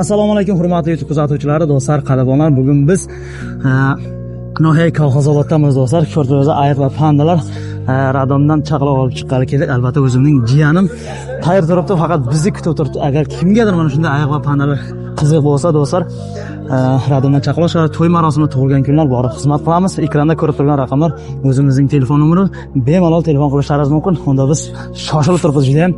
Assalomu alaykum hurmatli YouTube kuzatuvchilari, do'stlar, qadrdonlar. Bugun biz Nohay Kolxozoboddamiz do'stlar. Ko'rdingizlar, ayiq va pandalar radomdan chaqaloq olib chiqqani keldik. Albatta o'zimning jiyanim tayyor turibdi, faqat bizni kutib turibdi. Agar kimgadir mana shunday ayiq va pandalar qiziq bo'lsa do'stlar, radomdan chaqaloq chiqarib to'y marosimida tug'ilgan kunlar borib xizmat qilamiz. Ekranda ko'rib turgan raqamlar o'zimizning telefon nomeri, bemalol telefon qilishlaringiz mumkin. Unda biz shoshilib turibmiz juda ham.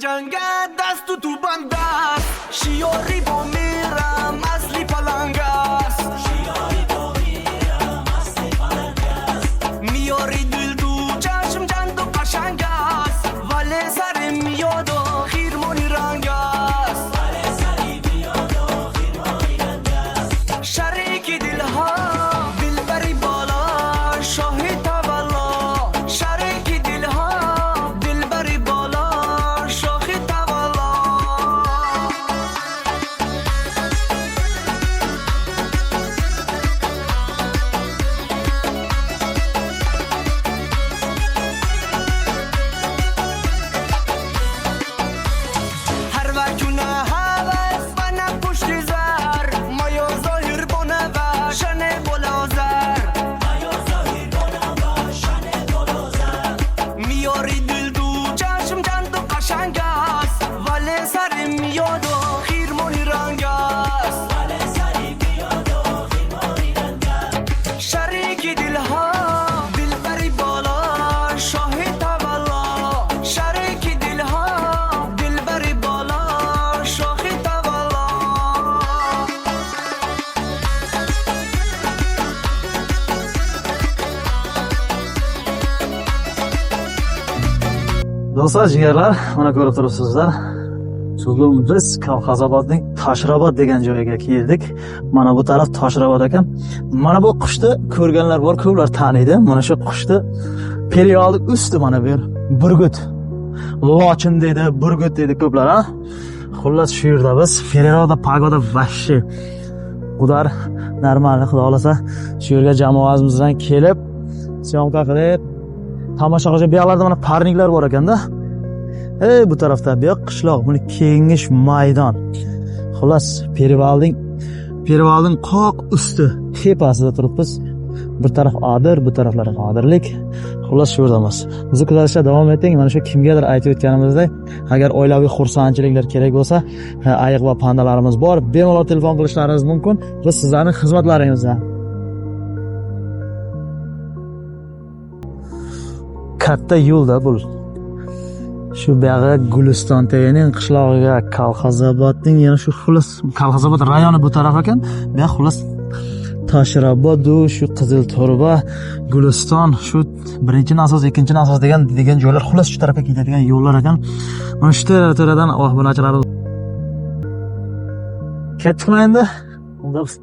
Janga, dastu tu bandas, shiori bomira, masli palangas, miori dildu, chashim jandu pashangas, vale sarim yodo, khirmoni rangas, shariki dilha, dilbari bala, shohi tavalla, shariki dilha, dilbari bala. Do'stlar, jigarlar, mana ko'rib turibsizlar. Bugun biz Kolxozobodning Toshrobod degan joyiga keldik. Mana bu taraf Toshrobod ekan. Mana bu qushni ko'rganlar bor, ko'plar taniydi. Mana shu qushni periodi usti mana bu burgut. Lochin dedi, burgut dedi ko'plar, ha. Xullas shu yerda biz Ferroda pagoda vahshi. Ular normal xudo xolasa shu yerga jamoamiz bilan kelib, syomka qilib tomosha qilib, bu yerlarda mana parniklar bor ekanda. Bu tarafda bu yoq qishloq, buni kengish maydon. Xullas, Perivalding qoq usti tepasida turibmiz. Bir taraf Adir, bu taraflar Adirlik. Xullas shu yerdamiz. Bizni kuzatishda davom eting. Mana shu kimgadir aytib o'tganimizdek, agar oilaviy xursandchiliklar kerak bo'lsa, ayiq va pandalarimiz bor. Bemalol telefon qilishlaringiz mumkin. Biz sizlarning xizmatlaringizda. Katta yo'lda bu. Shu buyog'i Guliston teganing qishlog'iga Kolxozobodning, yana shu xullas Kolxozobod rayoni bu taraf ekan. Bu xullas Toshrobod, shu Qizilto'rba, Guliston, shu birinchi nasos, ikkinchi nasos degan joylar xullas shu tarafga ketadigan yo'llar ekan. Mana shu taradan obunachilar ketdikmi endi? Unda biz